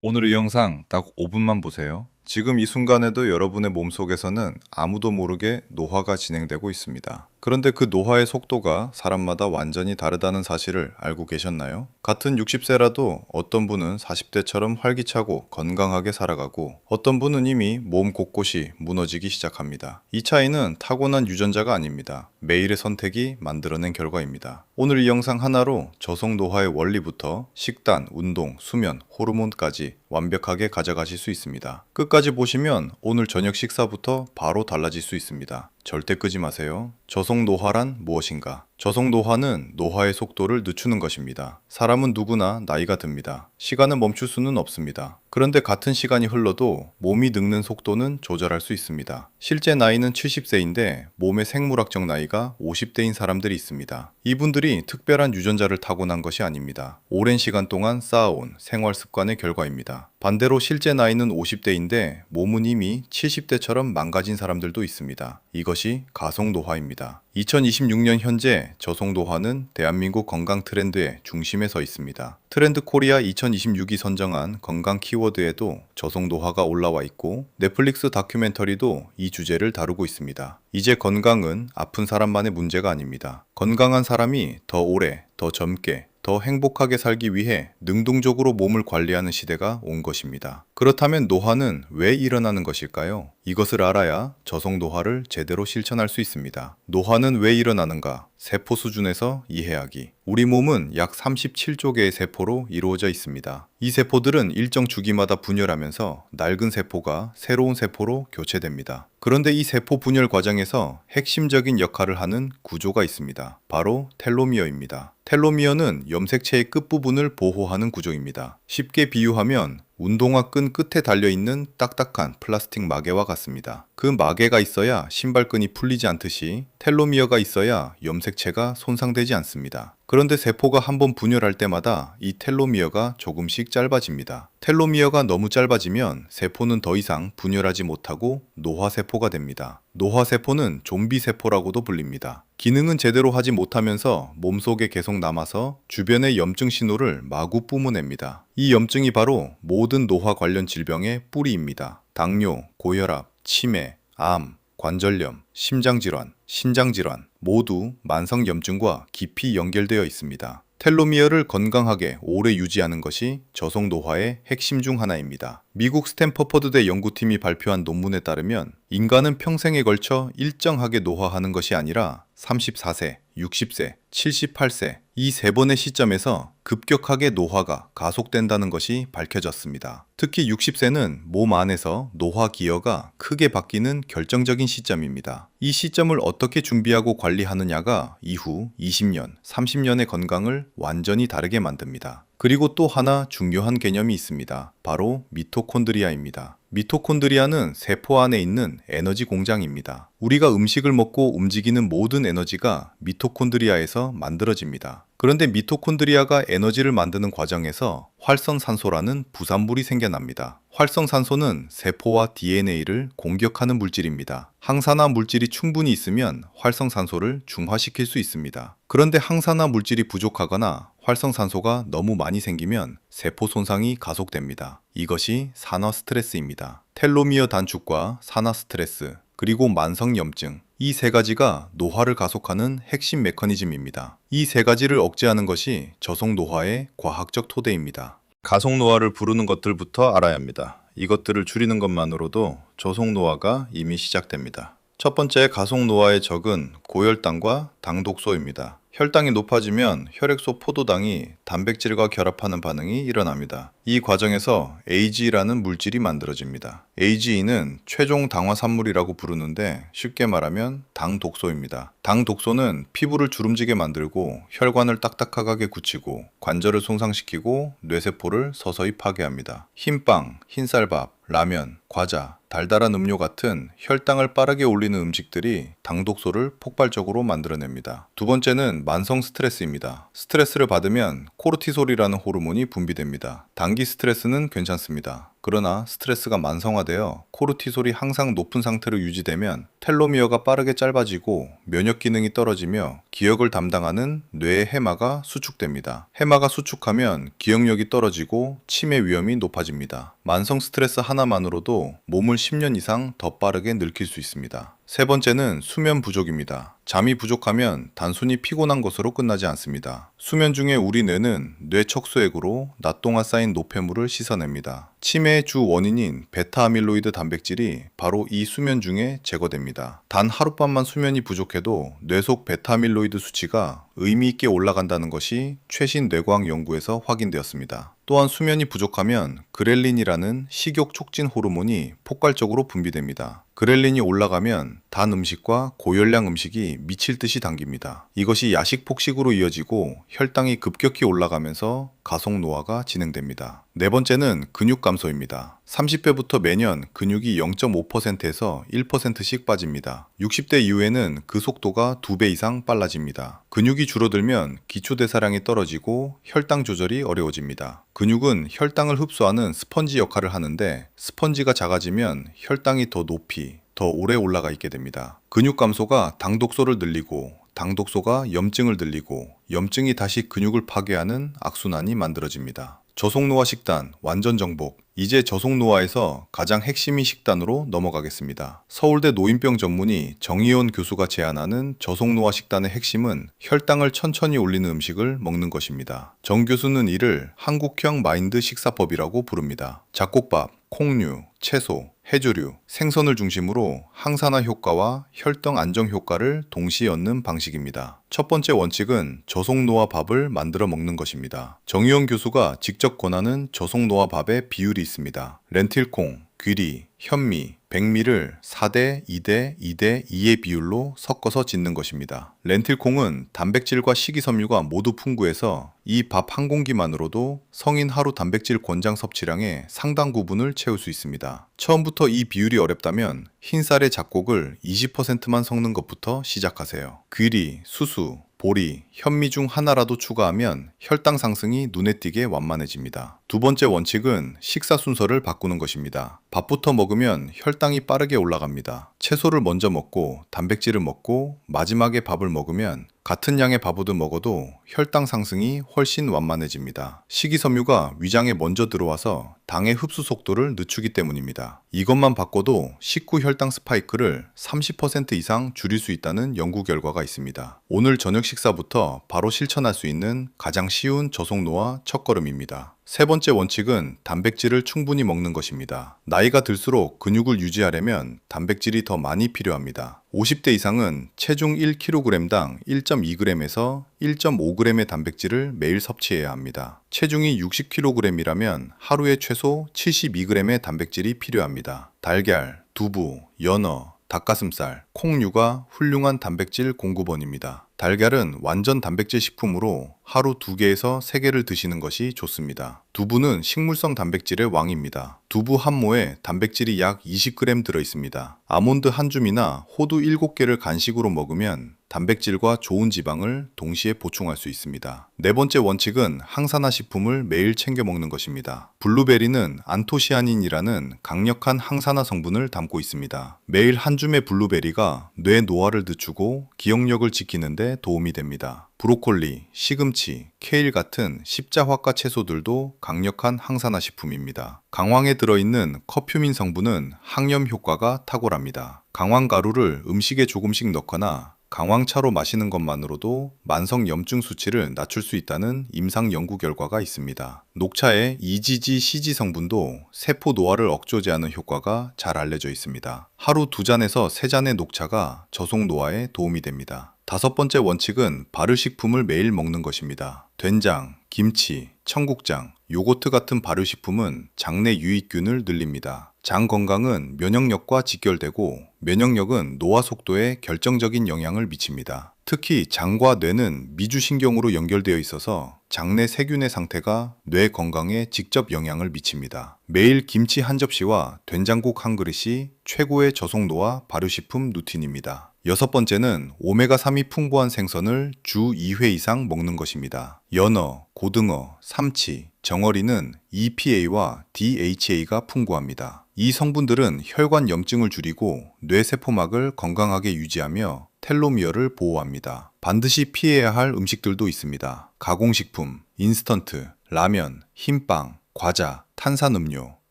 오늘 이 영상 딱 5분만 보세요. 지금 이 순간에도 여러분의 몸속에서는 아무도 모르게 노화가 진행되고 있습니다. 그런데 그 노화의 속도가 사람마다 완전히 다르다는 사실을 알고 계셨나요? 같은 60세라도 어떤 분은 40대처럼 활기차고 건강하게 살아가고 어떤 분은 이미 몸 곳곳이 무너지기 시작합니다. 이 차이는 타고난 유전자가 아닙니다. 매일의 선택이 만들어낸 결과입니다. 오늘 이 영상 하나로 저속 노화의 원리부터 식단, 운동, 수면, 호르몬까지 완벽하게 가져가실 수 있습니다. 끝까지 보시면 오늘 저녁 식사부터 바로 달라질 수 있습니다. 절대 끄지 마세요. 저속 노화란 무엇인가? 저속 노화는 노화의 속도를 늦추는 것입니다. 사람은 누구나 나이가 듭니다. 시간은 멈출 수는 없습니다. 그런데 같은 시간이 흘러도 몸이 늙는 속도는 조절할 수 있습니다. 실제 나이는 70세인데 몸의 생물학적 나이가 50대인 사람들이 있습니다. 이분들이 특별한 유전자를 타고난 것이 아닙니다. 오랜 시간 동안 쌓아온 생활 습관의 결과입니다. 반대로 실제 나이는 50대인데 몸은 이미 70대처럼 망가진 사람들도 있습니다. 이것이 가속 노화입니다. 2026년 현재 저속 노화는 대한민국 건강 트렌드의 중심에 서 있습니다. 트렌드 코리아 2026이 선정한 건강 키워드에도 저속 노화가 올라와 있고 넷플릭스 다큐멘터리도 이 주제를 다루고 있습니다. 이제 건강은 아픈 사람만의 문제가 아닙니다. 건강한 사람이 더 오래, 더 젊게, 더 행복하게 살기 위해 능동적으로 몸을 관리하는 시대가 온 것입니다. 그렇다면 노화는 왜 일어나는 것일까요? 이것을 알아야 저속 노화를 제대로 실천할 수 있습니다. 노화는 왜 일어나는가? 세포 수준에서 이해하기. 우리 몸은 약 37조 개의 세포로 이루어져 있습니다. 이 세포들은 일정 주기마다 분열하면서 낡은 세포가 새로운 세포로 교체됩니다. 그런데 이 세포 분열 과정에서 핵심적인 역할을 하는 구조가 있습니다. 바로 텔로미어입니다. 텔로미어는 염색체의 끝부분을 보호하는 구조입니다. 쉽게 비유하면 운동화 끈 끝에 달려있는 딱딱한 플라스틱 마개와 같습니다. 그 마개가 있어야 신발끈이 풀리지 않듯이 텔로미어가 있어야 염색체가 손상되지 않습니다. 그런데 세포가 한번 분열할 때마다 이 텔로미어가 조금씩 짧아집니다. 텔로미어가 너무 짧아지면 세포는 더 이상 분열하지 못하고 노화세포가 됩니다. 노화세포는 좀비세포라고도 불립니다. 기능은 제대로 하지 못하면서 몸속에 계속 남아서 주변의 염증 신호를 마구 뿜어냅니다. 이 염증이 바로 모든 노화 관련 질병의 뿌리입니다. 당뇨, 고혈압, 치매, 암, 관절염, 심장질환, 신장질환 모두 만성염증과 깊이 연결되어 있습니다. 텔로미어를 건강하게 오래 유지하는 것이 저속 노화의 핵심 중 하나입니다. 미국 스탠퍼드대 연구팀이 발표한 논문에 따르면 인간은 평생에 걸쳐 일정하게 노화하는 것이 아니라 34세, 60세, 78세 이 세 번의 시점에서 급격하게 노화가 가속된다는 것이 밝혀졌습니다. 특히 60세는 몸 안에서 노화 기여가 크게 바뀌는 결정적인 시점입니다. 이 시점을 어떻게 준비하고 관리하느냐가 이후 20년, 30년의 건강을 완전히 다르게 만듭니다. 그리고 또 하나 중요한 개념이 있습니다. 바로 미토콘드리아입니다. 미토콘드리아는 세포 안에 있는 에너지 공장입니다. 우리가 음식을 먹고 움직이는 모든 에너지가 미토콘드리아에서 만들어집니다. 그런데 미토콘드리아가 에너지를 만드는 과정에서 활성산소라는 부산물이 생겨납니다. 활성산소는 세포와 DNA를 공격하는 물질입니다. 항산화 물질이 충분히 있으면 활성산소를 중화시킬 수 있습니다. 그런데 항산화 물질이 부족하거나 활성산소가 너무 많이 생기면 세포 손상이 가속됩니다. 이것이 산화 스트레스입니다. 텔로미어 단축과 산화 스트레스, 그리고 만성염증, 이 세 가지가 노화를 가속하는 핵심 메커니즘입니다. 이 세 가지를 억제하는 것이 저속 노화의 과학적 토대입니다. 가속 노화를 부르는 것들부터 알아야 합니다. 이것들을 줄이는 것만으로도 저속 노화가 이미 시작됩니다. 첫 번째 가속 노화의 적은 고혈당과 당독소입니다. 혈당이 높아지면 혈액소 포도당이 단백질과 결합하는 반응이 일어납니다. 이 과정에서 AGE라는 물질이 만들어집니다. AGE는 최종 당화산물이라고 부르는데 쉽게 말하면 당독소입니다. 당독소는 피부를 주름지게 만들고 혈관을 딱딱하게 굳히고 관절을 손상시키고 뇌세포를 서서히 파괴합니다. 흰빵, 흰쌀밥, 라면, 과자, 달달한 음료 같은 혈당을 빠르게 올리는 음식들이 당독소를 폭발적으로 만들어냅니다. 두 번째는 만성 스트레스입니다. 스트레스를 받으면 코르티솔이라는 호르몬이 분비됩니다. 단기 스트레스는 괜찮습니다. 그러나 스트레스가 만성화되어 코르티솔이 항상 높은 상태로 유지되면 텔로미어가 빠르게 짧아지고 면역 기능이 떨어지며 기억을 담당하는 뇌의 해마가 수축됩니다. 해마가 수축하면 기억력이 떨어지고 치매 위험이 높아집니다. 만성 스트레스 하나만으로도 몸을 10년 이상 더 빠르게 늙힐 수 있습니다. 세 번째는 수면 부족입니다. 잠이 부족하면 단순히 피곤한 것으로 끝나지 않습니다. 수면 중에 우리 뇌는 뇌 척수액으로 낮 동안 쌓인 노폐물을 씻어냅니다. 치매의 주 원인인 베타아밀로이드 단백질이 바로 이 수면 중에 제거됩니다. 단 하룻밤만 수면이 부족해도 뇌 속 베타아밀로이드 수치가 의미 있게 올라간다는 것이 최신 뇌과학 연구에서 확인되었습니다. 또한 수면이 부족하면 그렐린이라는 식욕 촉진 호르몬이 폭발적으로 분비됩니다. 그렐린이 올라가면 단 음식과 고열량 음식이 미칠 듯이 당깁니다. 이것이 야식 폭식으로 이어지고 혈당이 급격히 올라가면서 가속 노화가 진행됩니다. 네 번째는 근육 감소입니다. 30대부터 매년 근육이 0.5%에서 1%씩 빠집니다. 60대 이후에는 그 속도가 2배 이상 빨라집니다. 근육이 줄어들면 기초대사량이 떨어지고 혈당 조절이 어려워집니다. 근육은 혈당을 흡수하는 스펀지 역할을 하는데 스펀지가 작아지면 혈당이 더 높이, 더 오래 올라가 있게 됩니다. 근육 감소가 당독소를 늘리고 당독소가 염증을 늘리고 염증이 다시 근육을 파괴하는 악순환이 만들어집니다. 저속노화 식단 완전 정복. 이제 저속노화에서 가장 핵심인 식단으로 넘어가겠습니다. 서울대 노인병 전문의 정의원 교수가 제안하는 저속노화 식단의 핵심은 혈당을 천천히 올리는 음식을 먹는 것입니다. 정 교수는 이를 한국형 마인드 식사법이라고 부릅니다. 잡곡밥, 콩류, 채소, 해조류, 생선을 중심으로 항산화 효과와 혈당 안정 효과를 동시에 얻는 방식입니다. 첫 번째 원칙은 저속노화 밥을 만들어 먹는 것입니다. 정의원 교수가 직접 권하는 저속노화 밥의 비율이 있습니다. 렌틸콩, 귀리, 현미, 백미를 4대 2대 2대 2의 비율로 섞어서 짓는 것입니다. 렌틸콩은 단백질과 식이섬유가 모두 풍부해서 이 밥 한 공기만으로도 성인 하루 단백질 권장 섭취량의 상당 부분을 채울 수 있습니다. 처음부터 이 비율이 어렵다면 흰쌀의 잡곡을 20%만 섞는 것부터 시작하세요. 귀리, 수수, 보리, 현미 중 하나라도 추가하면 혈당 상승이 눈에 띄게 완만해집니다. 두 번째 원칙은 식사 순서를 바꾸는 것입니다. 밥부터 먹으면 혈당이 빠르게 올라갑니다. 채소를 먼저 먹고 단백질을 먹고 마지막에 밥을 먹으면 같은 양의 밥을 먹어도 혈당 상승이 훨씬 완만해집니다. 식이섬유가 위장에 먼저 들어와서 당의 흡수 속도를 늦추기 때문입니다. 이것만 바꿔도 식후 혈당 스파이크를 30% 이상 줄일 수 있다는 연구 결과가 있습니다. 오늘 저녁 식사부터 바로 실천할 수 있는 가장 쉬운 저속노화 첫걸음입니다. 세 번째 원칙은 단백질을 충분히 먹는 것입니다. 나이가 들수록 근육을 유지하려면 단백질이 더 많이 필요합니다. 50대 이상은 체중 1kg당 1.2g에서 1.5g의 단백질을 매일 섭취해야 합니다. 체중이 60kg이라면 하루에 최소 72g의 단백질이 필요합니다. 달걀, 두부, 연어, 닭가슴살, 콩류가 훌륭한 단백질 공급원입니다. 달걀은 완전 단백질 식품으로 하루 2개에서 3개를 드시는 것이 좋습니다. 두부는 식물성 단백질의 왕입니다. 두부 한 모에 단백질이 약 20g 들어 있습니다. 아몬드 한 줌이나 호두 7개를 간식으로 먹으면 단백질과 좋은 지방을 동시에 보충할 수 있습니다. 네 번째 원칙은 항산화 식품을 매일 챙겨 먹는 것입니다. 블루베리는 안토시아닌이라는 강력한 항산화 성분을 담고 있습니다. 매일 한 줌의 블루베리가 뇌 노화를 늦추고 기억력을 지키는데 도움이 됩니다. 브로콜리, 시금치, 케일 같은 십자화과 채소들도 강력한 항산화 식품입니다. 강황에 들어있는 커큐민 성분은 항염 효과가 탁월합니다. 강황 가루를 음식에 조금씩 넣거나 강황차로 마시는 것만으로도 만성 염증 수치를 낮출 수 있다는 임상 연구 결과가 있습니다. 녹차의 EGG, CG 성분도 세포 노화를 억제하는 효과가 잘 알려져 있습니다. 하루 2잔에서 3잔의 녹차가 저속 노화에 도움이 됩니다. 다섯 번째 원칙은 발효식품을 매일 먹는 것입니다. 된장, 김치, 청국장, 요거트 같은 발효식품은 장내 유익균을 늘립니다. 장 건강은 면역력과 직결되고 면역력은 노화 속도에 결정적인 영향을 미칩니다. 특히 장과 뇌는 미주신경으로 연결되어 있어서 장내 세균의 상태가 뇌 건강에 직접 영향을 미칩니다. 매일 김치 한 접시와 된장국 한 그릇이 최고의 저속노화 발효식품 루틴입니다. 여섯 번째는 오메가3이 풍부한 생선을 주 2회 이상 먹는 것입니다. 연어, 고등어, 삼치, 정어리는 EPA와 DHA가 풍부합니다. 이 성분들은 혈관 염증을 줄이고 뇌세포막을 건강하게 유지하며 텔로미어를 보호합니다. 반드시 피해야 할 음식들도 있습니다. 가공식품, 인스턴트, 라면, 흰빵, 과자, 탄산음료,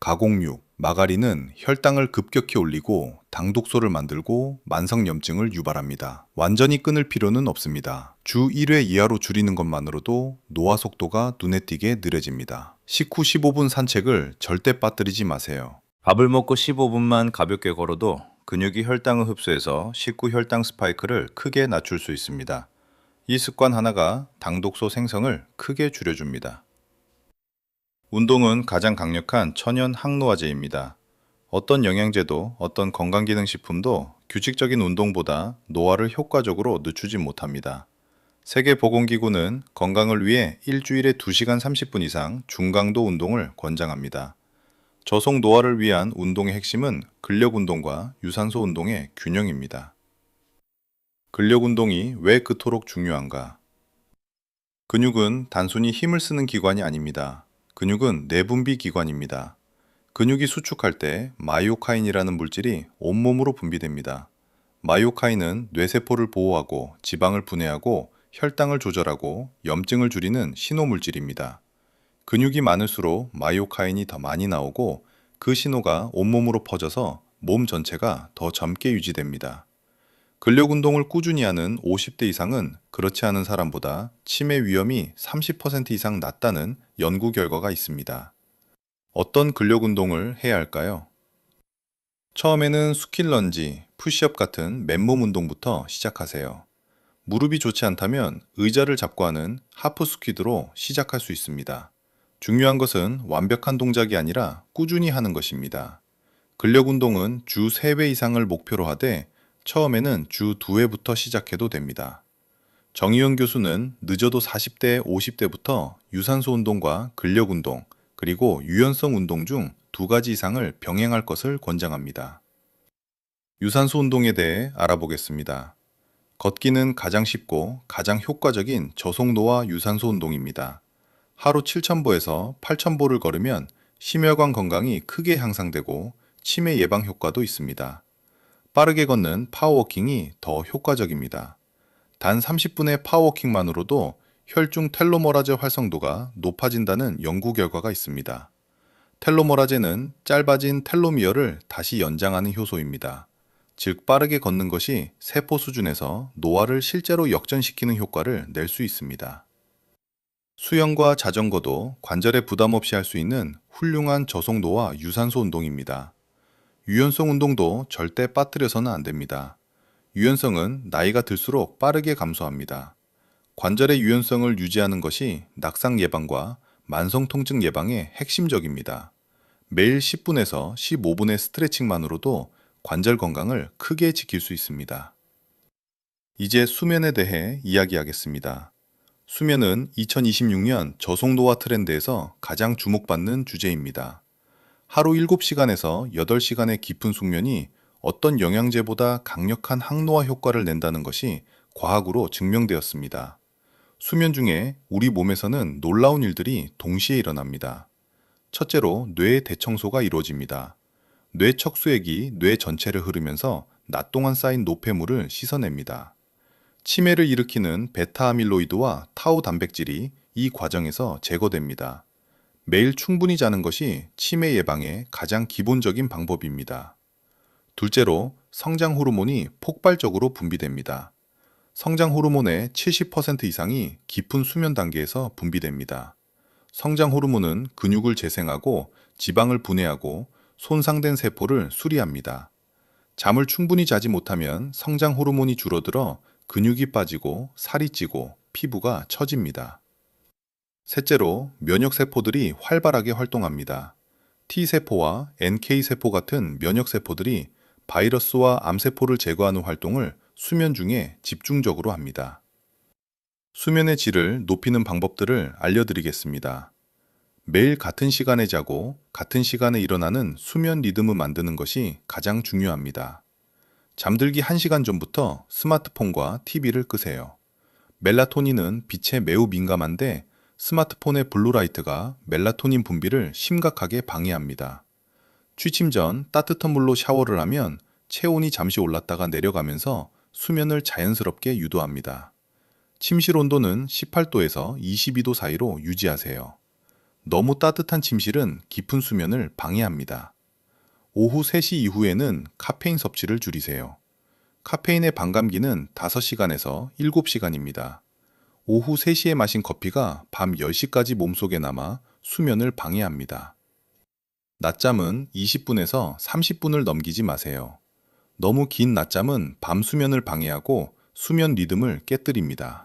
가공육, 마가린은 혈당을 급격히 올리고 당독소를 만들고 만성염증을 유발합니다. 완전히 끊을 필요는 없습니다. 주 1회 이하로 줄이는 것만으로도 노화 속도가 눈에 띄게 느려집니다. 식후 15분 산책을 절대 빠뜨리지 마세요. 밥을 먹고 15분만 가볍게 걸어도 근육이 혈당을 흡수해서 식후 혈당 스파이크를 크게 낮출 수 있습니다. 이 습관 하나가 당독소 생성을 크게 줄여줍니다. 운동은 가장 강력한 천연 항노화제입니다. 어떤 영양제도 어떤 건강기능식품도 규칙적인 운동보다 노화를 효과적으로 늦추지 못합니다. 세계보건기구는 건강을 위해 일주일에 2시간 30분 이상 중강도 운동을 권장합니다. 저속 노화를 위한 운동의 핵심은 근력 운동과 유산소 운동의 균형입니다. 근력 운동이 왜 그토록 중요한가? 근육은 단순히 힘을 쓰는 기관이 아닙니다. 근육은 내분비 기관입니다. 근육이 수축할 때 마이오카인이라는 물질이 온몸으로 분비됩니다. 마이오카인은 뇌세포를 보호하고 지방을 분해하고 혈당을 조절하고 염증을 줄이는 신호물질입니다. 근육이 많을수록 마이오카인이 더 많이 나오고 그 신호가 온몸으로 퍼져서 몸 전체가 더 젊게 유지됩니다. 근력 운동을 꾸준히 하는 50대 이상은 그렇지 않은 사람보다 치매 위험이 30% 이상 낮다는 연구 결과가 있습니다. 어떤 근력 운동을 해야 할까요? 처음에는 스퀼런지, 푸시업 같은 맨몸 운동부터 시작하세요. 무릎이 좋지 않다면 의자를 잡고 하는 하프 스퀴드로 시작할 수 있습니다. 중요한 것은 완벽한 동작이 아니라 꾸준히 하는 것입니다. 근력 운동은 주 3회 이상을 목표로 하되 처음에는 주 2회부터 시작해도 됩니다. 정의용 교수는 늦어도 40대, 50대부터 유산소 운동과 근력 운동, 그리고 유연성 운동 중 2가지 이상을 병행할 것을 권장합니다. 유산소 운동에 대해 알아보겠습니다. 걷기는 가장 쉽고 가장 효과적인 저속노화 유산소 운동입니다. 하루 7,000보에서 8,000보를 걸으면 심혈관 건강이 크게 향상되고 치매 예방 효과도 있습니다. 빠르게 걷는 파워워킹이 더 효과적입니다. 단 30분의 파워워킹만으로도 혈중 텔로머라제 활성도가 높아진다는 연구 결과가 있습니다. 텔로머라제는 짧아진 텔로미어를 다시 연장하는 효소입니다. 즉 빠르게 걷는 것이 세포 수준에서 노화를 실제로 역전시키는 효과를 낼 수 있습니다. 수영과 자전거도 관절에 부담 없이 할 수 있는 훌륭한 저속노화 유산소 운동입니다. 유연성 운동도 절대 빠뜨려서는 안 됩니다. 유연성은 나이가 들수록 빠르게 감소합니다. 관절의 유연성을 유지하는 것이 낙상 예방과 만성 통증 예방에 핵심적입니다. 매일 10분에서 15분의 스트레칭만으로도 관절 건강을 크게 지킬 수 있습니다. 이제 수면에 대해 이야기하겠습니다. 수면은 2026년 저속노화 트렌드에서 가장 주목받는 주제입니다. 하루 7시간에서 8시간의 깊은 숙면이 어떤 영양제보다 강력한 항노화 효과를 낸다는 것이 과학으로 증명되었습니다. 수면 중에 우리 몸에서는 놀라운 일들이 동시에 일어납니다. 첫째로 뇌 대청소가 이루어집니다. 뇌 척수액이 뇌 전체를 흐르면서 낮 동안 쌓인 노폐물을 씻어냅니다. 치매를 일으키는 베타아밀로이드와 타우 단백질이 이 과정에서 제거됩니다. 매일 충분히 자는 것이 치매 예방의 가장 기본적인 방법입니다. 둘째로 성장 호르몬이 폭발적으로 분비됩니다. 성장 호르몬의 70% 이상이 깊은 수면 단계에서 분비됩니다. 성장 호르몬은 근육을 재생하고 지방을 분해하고 손상된 세포를 수리합니다. 잠을 충분히 자지 못하면 성장 호르몬이 줄어들어 근육이 빠지고 살이 찌고 피부가 처집니다. 셋째로 면역세포들이 활발하게 활동합니다. T세포와 NK세포 같은 면역세포들이 바이러스와 암세포를 제거하는 활동을 수면 중에 집중적으로 합니다. 수면의 질을 높이는 방법들을 알려드리겠습니다. 매일 같은 시간에 자고 같은 시간에 일어나는 수면 리듬을 만드는 것이 가장 중요합니다. 잠들기 1시간 전부터 스마트폰과 TV를 끄세요. 멜라토닌은 빛에 매우 민감한데 스마트폰의 블루라이트가 멜라토닌 분비를 심각하게 방해합니다. 취침 전 따뜻한 물로 샤워를 하면 체온이 잠시 올랐다가 내려가면서 수면을 자연스럽게 유도합니다. 침실 온도는 18도에서 22도 사이로 유지하세요. 너무 따뜻한 침실은 깊은 수면을 방해합니다. 오후 3시 이후에는 카페인 섭취를 줄이세요. 카페인의 반감기는 5시간에서 7시간입니다. 오후 3시에 마신 커피가 밤 10시까지 몸속에 남아 수면을 방해합니다. 낮잠은 20분에서 30분을 넘기지 마세요. 너무 긴 낮잠은 밤 수면을 방해하고 수면 리듬을 깨뜨립니다.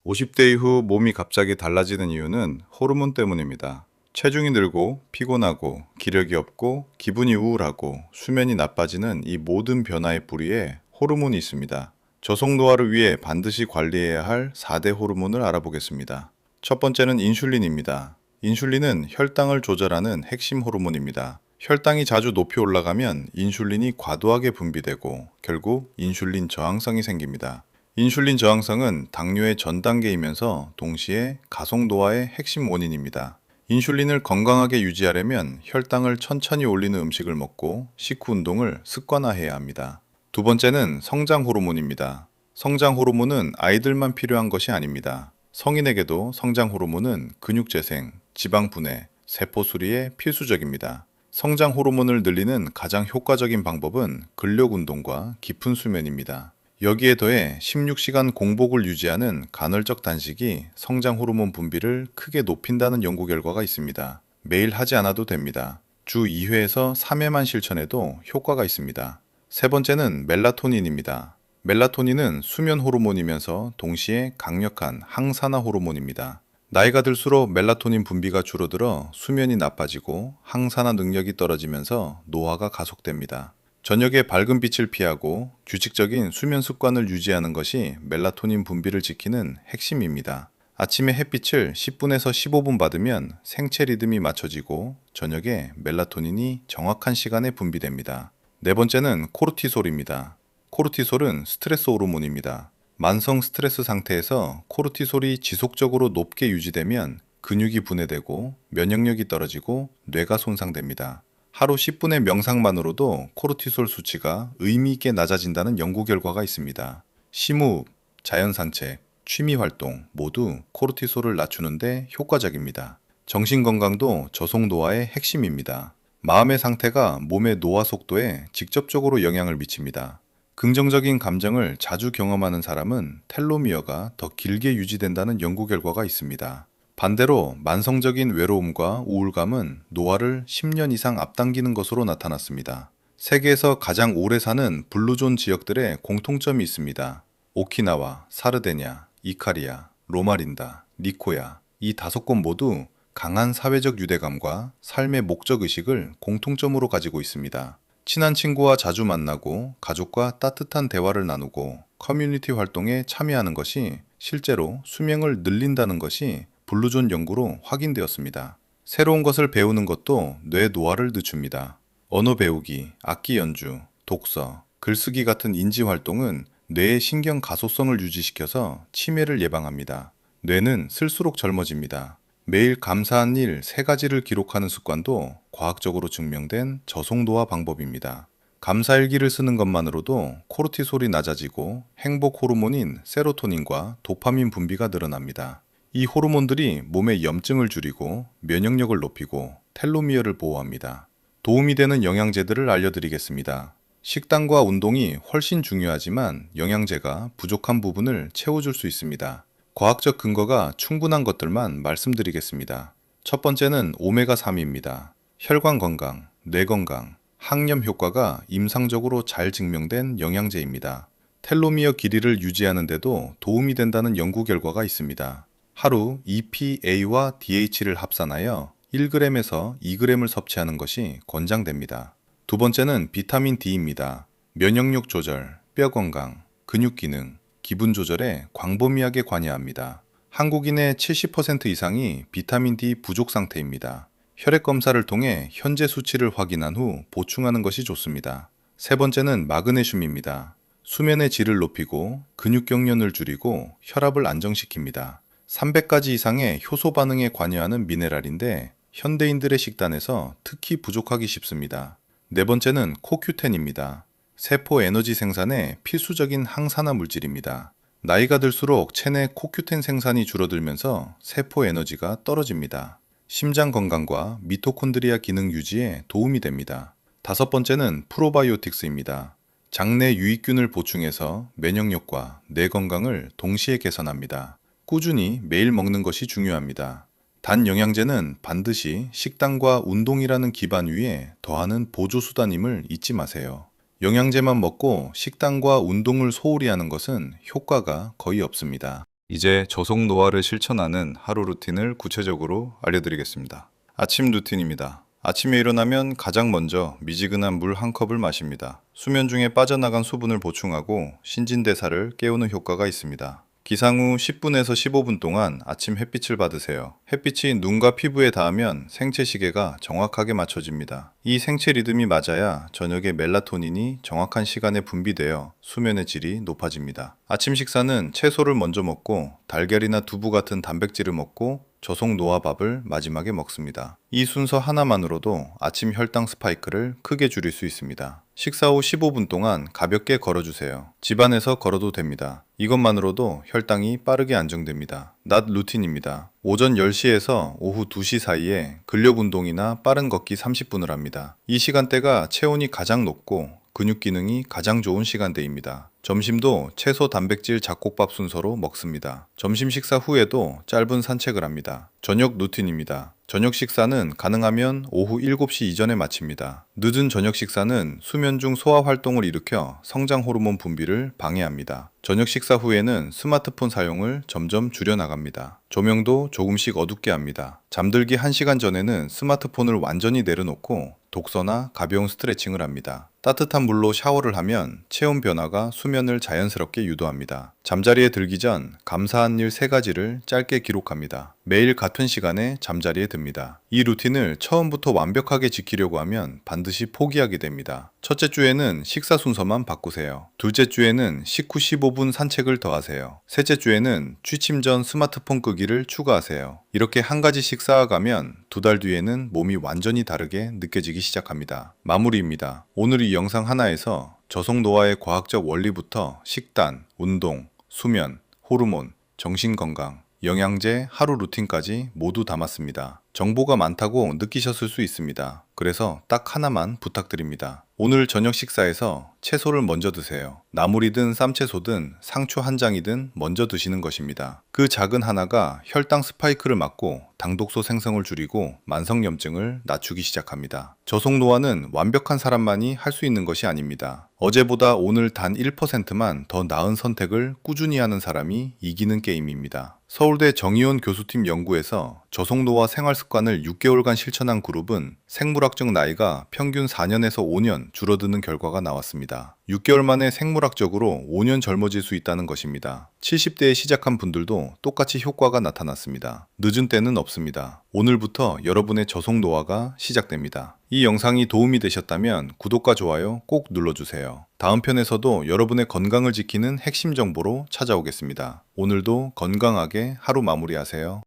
50대 이후 몸이 갑자기 달라지는 이유는 호르몬 때문입니다. 체중이 늘고 피곤하고 기력이 없고 기분이 우울하고 수면이 나빠지는 이 모든 변화의 뿌리에 호르몬이 있습니다. 저속 노화를 위해 반드시 관리해야 할 4대 호르몬을 알아보겠습니다. 첫 번째는 인슐린입니다. 인슐린은 혈당을 조절하는 핵심 호르몬입니다. 혈당이 자주 높이 올라가면 인슐린이 과도하게 분비되고 결국 인슐린 저항성이 생깁니다. 인슐린 저항성은 당뇨의 전 단계이면서 동시에 가속 노화의 핵심 원인입니다. 인슐린을 건강하게 유지하려면 혈당을 천천히 올리는 음식을 먹고 식후 운동을 습관화해야 합니다. 두 번째는 성장 호르몬입니다. 성장 호르몬은 아이들만 필요한 것이 아닙니다. 성인에게도 성장 호르몬은 근육 재생, 지방 분해, 세포 수리에 필수적입니다. 성장 호르몬을 늘리는 가장 효과적인 방법은 근력 운동과 깊은 수면입니다. 여기에 더해 16시간 공복을 유지하는 간헐적 단식이 성장 호르몬 분비를 크게 높인다는 연구 결과가 있습니다. 매일 하지 않아도 됩니다. 주 2회에서 3회만 실천해도 효과가 있습니다. 세 번째는 멜라토닌입니다. 멜라토닌은 수면 호르몬이면서 동시에 강력한 항산화 호르몬입니다. 나이가 들수록 멜라토닌 분비가 줄어들어 수면이 나빠지고 항산화 능력이 떨어지면서 노화가 가속됩니다. 저녁에 밝은 빛을 피하고 규칙적인 수면 습관을 유지하는 것이 멜라토닌 분비를 지키는 핵심입니다. 아침에 햇빛을 10분에서 15분 받으면 생체 리듬이 맞춰지고 저녁에 멜라토닌이 정확한 시간에 분비됩니다. 네 번째는 코르티솔입니다. 코르티솔은 스트레스 호르몬입니다. 만성 스트레스 상태에서 코르티솔이 지속적으로 높게 유지되면 근육이 분해되고 면역력이 떨어지고 뇌가 손상됩니다. 하루 10분의 명상만으로도 코르티솔 수치가 의미 있게 낮아진다는 연구 결과가 있습니다. 심호흡, 자연산책, 취미활동 모두 코르티솔을 낮추는데 효과적입니다. 정신건강도 저속노화의 핵심입니다. 마음의 상태가 몸의 노화 속도에 직접적으로 영향을 미칩니다. 긍정적인 감정을 자주 경험하는 사람은 텔로미어가 더 길게 유지된다는 연구 결과가 있습니다. 반대로 만성적인 외로움과 우울감은 노화를 10년 이상 앞당기는 것으로 나타났습니다. 세계에서 가장 오래 사는 블루존 지역들의 공통점이 있습니다. 오키나와, 사르데냐, 이카리아, 로마린다, 니코야 이 5곳 모두 강한 사회적 유대감과 삶의 목적의식을 공통점으로 가지고 있습니다. 친한 친구와 자주 만나고 가족과 따뜻한 대화를 나누고 커뮤니티 활동에 참여하는 것이 실제로 수명을 늘린다는 것이 블루존 연구로 확인되었습니다. 새로운 것을 배우는 것도 뇌 노화를 늦춥니다. 언어 배우기, 악기 연주, 독서, 글쓰기 같은 인지 활동은 뇌의 신경 가소성을 유지시켜서 치매를 예방합니다. 뇌는 쓸수록 젊어집니다. 매일 감사한 일 3가지를 기록하는 습관도 과학적으로 증명된 저속노화 방법입니다. 감사일기를 쓰는 것만으로도 코르티솔이 낮아지고 행복 호르몬인 세로토닌과 도파민 분비가 늘어납니다. 이 호르몬들이 몸의 염증을 줄이고 면역력을 높이고 텔로미어를 보호합니다. 도움이 되는 영양제들을 알려드리겠습니다. 식단과 운동이 훨씬 중요하지만 영양제가 부족한 부분을 채워줄 수 있습니다. 과학적 근거가 충분한 것들만 말씀드리겠습니다. 첫 번째는 오메가3입니다. 혈관 건강, 뇌 건강, 항염 효과가 임상적으로 잘 증명된 영양제입니다. 텔로미어 길이를 유지하는 데도 도움이 된다는 연구 결과가 있습니다. 하루 EPA와 DH를 합산하여 1g에서 2g을 섭취하는 것이 권장됩니다. 두 번째는 비타민 D입니다. 면역력 조절, 뼈 건강, 근육 기능, 기분 조절에 광범위하게 관여합니다. 한국인의 70% 이상이 비타민 D 부족 상태입니다. 혈액 검사를 통해 현재 수치를 확인한 후 보충하는 것이 좋습니다. 세 번째는 마그네슘입니다. 수면의 질을 높이고 근육 경련을 줄이고 혈압을 안정시킵니다. 300가지 이상의 효소 반응에 관여하는 미네랄인데 현대인들의 식단에서 특히 부족하기 쉽습니다. 네 번째는 코큐텐입니다. 세포 에너지 생산에 필수적인 항산화 물질입니다. 나이가 들수록 체내 코큐텐 생산이 줄어들면서 세포 에너지가 떨어집니다. 심장 건강과 미토콘드리아 기능 유지에 도움이 됩니다. 다섯 번째는 프로바이오틱스입니다. 장내 유익균을 보충해서 면역력과 뇌 건강을 동시에 개선합니다. 꾸준히 매일 먹는 것이 중요합니다. 단 영양제는 반드시 식단과 운동이라는 기반 위에 더하는 보조수단임을 잊지 마세요. 영양제만 먹고 식단과 운동을 소홀히 하는 것은 효과가 거의 없습니다. 이제 저속 노화를 실천하는 하루 루틴을 구체적으로 알려드리겠습니다. 아침 루틴입니다. 아침에 일어나면 가장 먼저 미지근한 물 한 컵을 마십니다. 수면 중에 빠져나간 수분을 보충하고 신진대사를 깨우는 효과가 있습니다. 기상 후 10분에서 15분 동안 아침 햇빛을 받으세요. 햇빛이 눈과 피부에 닿으면 생체 시계가 정확하게 맞춰집니다. 이 생체 리듬이 맞아야 저녁에 멜라토닌이 정확한 시간에 분비되어 수면의 질이 높아집니다. 아침 식사는 채소를 먼저 먹고 달걀이나 두부 같은 단백질을 먹고 저속 노화밥을 마지막에 먹습니다. 이 순서 하나만으로도 아침 혈당 스파이크를 크게 줄일 수 있습니다. 식사 후 15분 동안 가볍게 걸어주세요. 집안에서 걸어도 됩니다. 이것만으로도 혈당이 빠르게 안정됩니다. 낮 루틴입니다. 오전 10시에서 오후 2시 사이에 근력 운동이나 빠른 걷기 30분을 합니다. 이 시간대가 체온이 가장 높고 근육 기능이 가장 좋은 시간대입니다. 점심도 채소 단백질 잡곡밥 순서로 먹습니다. 점심 식사 후에도 짧은 산책을 합니다. 저녁 루틴입니다. 저녁 식사는 가능하면 오후 7시 이전에 마칩니다. 늦은 저녁 식사는 수면 중 소화 활동을 일으켜 성장 호르몬 분비를 방해합니다. 저녁 식사 후에는 스마트폰 사용을 점점 줄여나갑니다. 조명도 조금씩 어둡게 합니다. 잠들기 1시간 전에는 스마트폰을 완전히 내려놓고 독서나 가벼운 스트레칭을 합니다. 따뜻한 물로 샤워를 하면 체온 변화가 수면을 자연스럽게 유도합니다. 잠자리에 들기 전 감사한 일 3가지를 짧게 기록합니다. 매일 같은 시간에 잠자리에 듭니다. 이 루틴을 처음부터 완벽하게 지키려고 하면 반드시 포기하게 됩니다. 첫째 주에는 식사 순서만 바꾸세요. 둘째 주에는 식후 15분 산책을 더하세요. 셋째 주에는 취침 전 스마트폰 끄기를 추가하세요. 이렇게 한 가지씩 쌓아가면 2달 뒤에는 몸이 완전히 다르게 느껴지기 시작합니다. 마무리입니다. 오늘 이 영상 하나에서 저속 노화의 과학적 원리부터 식단, 운동, 수면, 호르몬, 정신건강, 영양제, 하루 루틴까지 모두 담았습니다. 정보가 많다고 느끼셨을 수 있습니다. 그래서 딱 하나만 부탁드립니다. 오늘 저녁 식사에서 채소를 먼저 드세요. 나물이든 쌈채소든 상추 한 장이든 먼저 드시는 것입니다. 그 작은 하나가 혈당 스파이크를 막고 당독소 생성을 줄이고 만성염증을 낮추기 시작합니다. 저속 노화는 완벽한 사람만이 할 수 있는 것이 아닙니다. 어제보다 오늘 단 1%만 더 나은 선택을 꾸준히 하는 사람이 이기는 게임입니다. 서울대 정의원 교수팀 연구에서 저속노화 생활습관을 6개월간 실천한 그룹은 생물학적 나이가 평균 4년에서 5년 줄어드는 결과가 나왔습니다. 6개월 만에 생물학적으로 5년 젊어질 수 있다는 것입니다. 70대에 시작한 분들도 똑같이 효과가 나타났습니다. 늦은 때는 없습니다. 오늘부터 여러분의 저속노화가 시작됩니다. 이 영상이 도움이 되셨다면 구독과 좋아요 꼭 눌러주세요. 다음 편에서도 여러분의 건강을 지키는 핵심 정보로 찾아오겠습니다. 오늘도 건강하게 하루 마무리하세요.